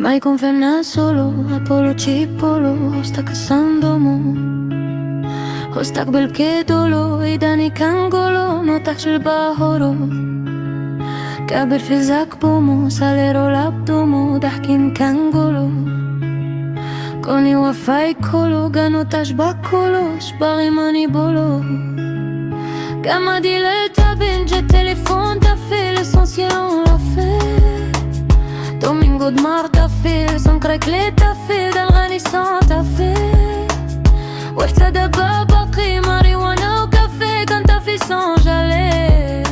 Mai conferna solo Apollo Cipolo Hostak sandomo Hostak بالكيدولو إيداني كانغولو نوتاش الباهورو كابر في زاك بومو ساليرو لابدومو ضحكين كانغولو كوني وفاي كولو غانوتاش باكولو شباغي ماني بولو كما دي للتابين جا التليفون تافي l'essentiel on l'a fait Domingo de mar تافي سنقرا كلي تافي دالغاني سان تافي وحتى دابا باقي ماريوانا وكافي كان تافي سان جالي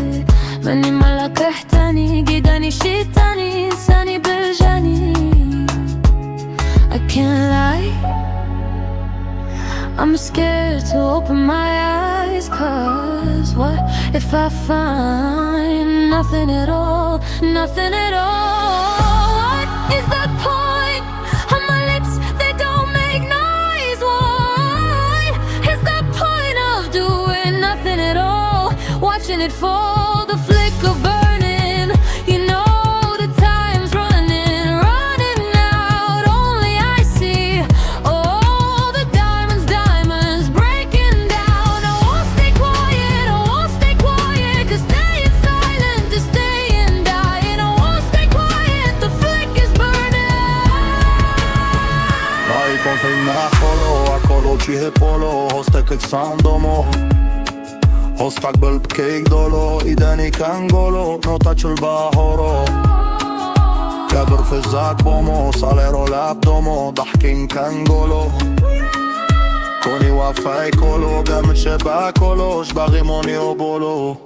ماني مالك احتاني قيداني شيطاني انساني بالجاني I can't lie I'm scared to open my eyes Cause what if I find nothing at all, nothing at all What is the point on my lips, they don't make noise What is the point of doing nothing at all Watching it fall, the flicker burning You know the time's running, running out Only I see all the diamonds breaking down I won't stay quiet, I won't stay quiet Cause staying silent is staying dying I won't stay quiet, the flicker's burning Mai confirma acolo cihe polo Hostek sandomo Hostak بالكيك دولو إيداني كانغولو نوتاش الباهورو كابر في الزاك بومو ساليرو لابدومو ضحكين كانغولو كوني وفاي كولو قامت شباكولو شباغي موني وبولو